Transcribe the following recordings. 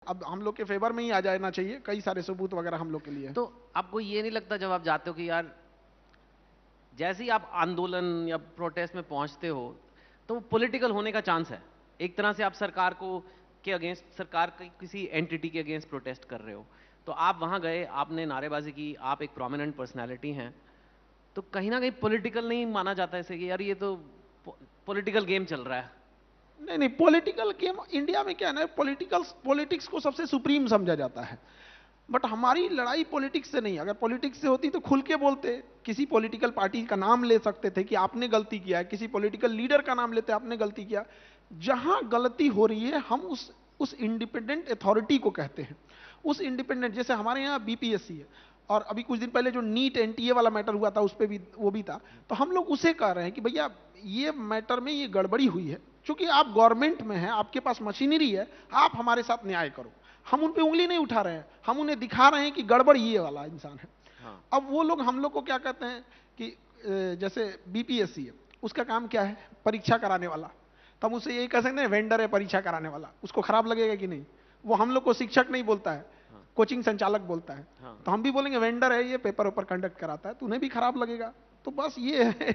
अब हम लोग के फेवर में ही आ जाना चाहिए, कई सारे सबूत वगैरह हम लोग के लिए। तो आपको ये नहीं लगता जब आप जाते हो कि यार जैसे ही आप आंदोलन या प्रोटेस्ट में पहुंचते हो तो वो पॉलिटिकल होने का चांस है, एक तरह से आप सरकार को के अगेंस्ट, सरकार की किसी एंटिटी के अगेंस्ट प्रोटेस्ट कर रहे हो, तो आप वहां गए, आपने नारेबाजी की, आप एक प्रोमिनेंट पर्सनैलिटी हैं, तो कहीं ना कहीं पॉलिटिकल नहीं माना जाता है इसे कि यार ये तो पॉलिटिकल गेम चल रहा है? नहीं नहीं, पॉलिटिकल गेम इंडिया में क्या है ना, पॉलिटिक्स को सबसे सुप्रीम समझा जाता है। बट हमारी लड़ाई पॉलिटिक्स से नहीं, अगर पॉलिटिक्स से होती तो खुल के बोलते, किसी पॉलिटिकल पार्टी का नाम ले सकते थे कि आपने गलती किया है, किसी पॉलिटिकल लीडर का नाम लेते आपने गलती किया। जहां गलती हो रही है हम उस इंडिपेंडेंट अथॉरिटी को कहते हैं, उस इंडिपेंडेंट, जैसे हमारे यहाँ बीपीएससी है, और अभी कुछ दिन पहले जो नीट एनटीए वाला मैटर हुआ था उस पर भी वो भी था, तो हम लोग उसे कह रहे हैं कि भैया ये मैटर में ये गड़बड़ी हुई है, क्योंकि आप गवर्नमेंट में हैं, आपके पास मशीनरी है, आप हमारे साथ न्याय करो। हम उन पे उंगली नहीं उठा रहे हैं, हम उन्हें दिखा रहे हैं कि गड़बड़ ये वाला इंसान है। हाँ। अब वो लोग हम लोग को क्या कहते हैं कि जैसे बीपीएससी है, उसका काम क्या है, परीक्षा कराने वाला, तो हम उसे यही कह सकते हैं वेंडर है परीक्षा कराने वाला, उसको खराब लगेगा कि नहीं? वो हम लोग को शिक्षक नहीं बोलता है, हाँ। कोचिंग संचालक बोलता है। हाँ। तो हम भी बोलेंगे वेंडर है, ये पेपर ऊपर कंडक्ट कराता है, तो उन्हें भी खराब लगेगा। तो बस ये है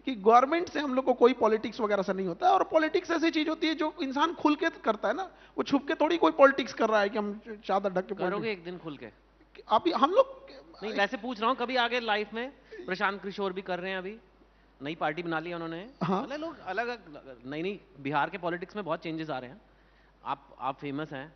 कि गवर्नमेंट से हम लोग को कोई पॉलिटिक्स वगैरह से नहीं होता है, और पॉलिटिक्स ऐसी चीज होती है जो इंसान खुल के करता है ना, वो छुप के थोड़ी कोई पॉलिटिक्स कर रहा है कि हम चादर ढक के करोगे एक दिन खुल के? अभी हम लोग नहीं, वैसे पूछ रहा हूँ, कभी आगे लाइफ में प्रशांत किशोर भी कर रहे हैं, अभी नई पार्टी बना ली उन्होंने, हाँ। मतलब लोग अलग, नई नई बिहार के पॉलिटिक्स में बहुत चेंजेस आ रहे हैं, आप फेमस हैं,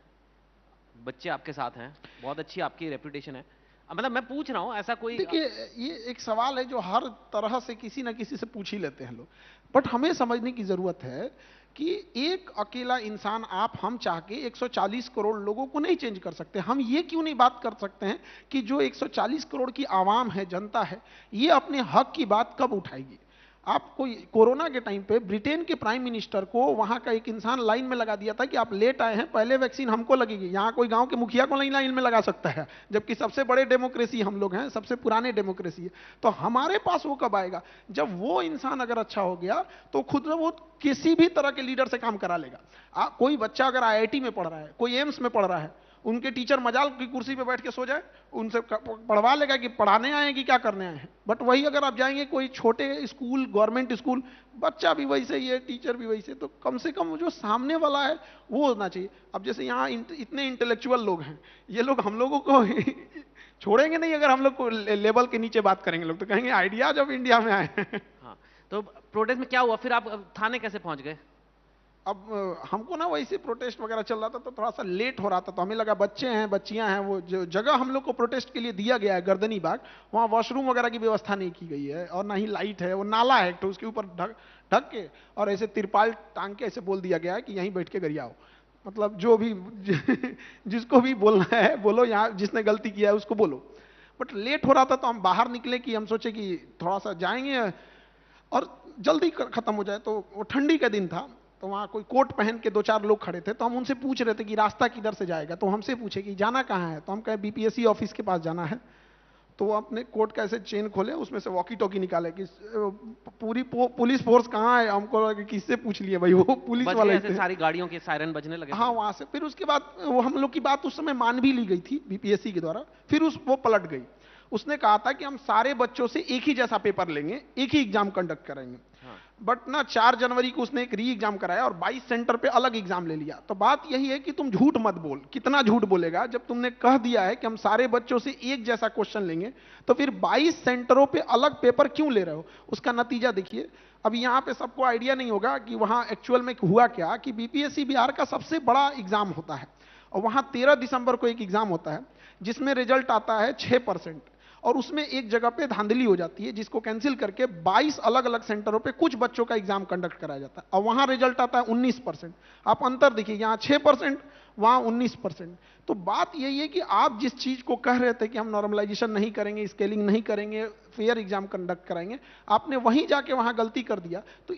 बच्चे आपके साथ हैं, बहुत अच्छी आपकी रेपुटेशन है, मतलब मैं पूछ रहा हूँ ऐसा कोई। देखिए, ये एक सवाल है जो हर तरह से किसी ना किसी से पूछ ही लेते हैं लोग, बट हमें समझने की जरूरत है कि एक अकेला इंसान, आप हम चाह के 140 करोड़ लोगों को नहीं चेंज कर सकते। हम ये क्यों नहीं बात कर सकते हैं कि जो 140 करोड़ की आवाम है, जनता है, ये अपने हक की बात कब उठाएगी? आप कोई कोरोना के टाइम पे ब्रिटेन के प्राइम मिनिस्टर को वहां का एक इंसान लाइन में लगा दिया था कि आप लेट आए हैं, पहले वैक्सीन हमको लगेगी। यहां कोई गांव के मुखिया को नहीं लाइन में लगा सकता है, जबकि सबसे बड़े डेमोक्रेसी हम लोग हैं, सबसे पुराने डेमोक्रेसी है। तो हमारे पास वो कब आएगा? जब वो इंसान अगर अच्छा हो गया तो खुद वो किसी भी तरह के लीडर से काम करा लेगा। कोई बच्चा अगर आईआईटी में पढ़ रहा है, कोई एम्स में पढ़ रहा है, उनके टीचर मजाल की कुर्सी पे बैठ के सो जाए, उनसे पढ़वा लेगा कि पढ़ाने आए हैं कि क्या करने आए हैं। बट वही अगर आप जाएंगे कोई छोटे स्कूल, गवर्नमेंट स्कूल, बच्चा भी वैसे ही है, टीचर भी वैसे, तो कम से कम जो सामने वाला है वो होना चाहिए। अब जैसे यहाँ इतने इंटेलेक्चुअल लोग हैं, ये लोग हम लोगों को छोड़ेंगे नहीं, अगर हम लोग को लेवल के नीचे बात करेंगे लोग तो कहेंगे आइडियाज ऑफ इंडिया में आए हैं। हाँ, तो प्रोटेस्ट में क्या हुआ फिर, आप थाने कैसे पहुंच गए? अब हमको ना वैसे प्रोटेस्ट वगैरह चल रहा था तो थोड़ा सा लेट हो रहा था, तो हमें लगा बच्चे हैं, बच्चियां हैं, वो जो जगह हम लोग को प्रोटेस्ट के लिए दिया गया है गर्दनी बाग, वहाँ वॉशरूम वगैरह की व्यवस्था नहीं की गई है, और ना ही लाइट है, वो नाला है तो उसके ऊपर ढक ढक के और ऐसे तिरपाल टांग के ऐसे बोल दिया गया है कि यहीं बैठ के गरियाओ। मतलब जो भी जिसको भी बोलना है बोलो, यहाँ जिसने गलती किया है उसको बोलो। बट लेट हो रहा था तो हम बाहर निकले कि हम सोचे कि थोड़ा सा जाएंगे और जल्दी खत्म हो जाए। तो वो ठंडी का दिन था, तो वहाँ कोई कोट पहन के दो चार लोग खड़े थे, तो हम उनसे पूछ रहे थे कि रास्ता किधर से जाएगा, तो हमसे पूछे कि जाना कहाँ है, तो हम कहे बीपीएससी ऑफिस के पास जाना है। तो वो अपने कोट का ऐसे चेन खोले, उसमें से वॉकी टॉकी निकाले कि पूरी पुलिस फोर्स कहाँ है। हमको लगा कि किससे पूछ लिए भाई, वो पुलिस वाले ऐसे सारी गाड़ियों के सायरन बजने लगे। हाँ, वहां से फिर उसके बाद वो हम लोग की बात उस समय मान भी ली गई थी बीपीएससी के द्वारा। फिर वो पलट गई, उसने कहा था कि हम सारे बच्चों से एक ही जैसा पेपर लेंगे, एक ही एग्जाम कंडक्ट करेंगे। बट ना 4 जनवरी को उसने एक री एग्जाम कराया और 22 सेंटर पे अलग एग्जाम ले लिया। तो बात यही है कि तुम झूठ मत बोल, कितना झूठ बोलेगा? जब तुमने कह दिया है कि हम सारे बच्चों से एक जैसा क्वेश्चन लेंगे, तो फिर 22 सेंटरों पे अलग पेपर क्यों ले रहे हो? उसका नतीजा देखिए। अब यहाँ पे सबको आइडिया नहीं होगा कि वहां एक्चुअल में हुआ क्या, कि बीपीएससी बिहार का सबसे बड़ा एग्जाम होता है, और वहां 13 दिसंबर को एक एग्जाम होता है जिसमें रिजल्ट आता है 6%, और उसमें एक जगह पे धांधली हो जाती है जिसको कैंसिल करके 22 अलग अलग सेंटरों पे कुछ बच्चों का एग्जाम कंडक्ट कराया जाता है, और वहां रिजल्ट आता है 19%। आप अंतर देखिए, यहाँ 6%, वहां 19%। तो बात यही है कि आप जिस चीज को कह रहे थे कि हम नॉर्मलाइजेशन नहीं करेंगे, स्केलिंग नहीं करेंगे, फेयर एग्जाम कंडक्ट कराएंगे, आपने वहीं जाके वहां गलती कर दिया। तो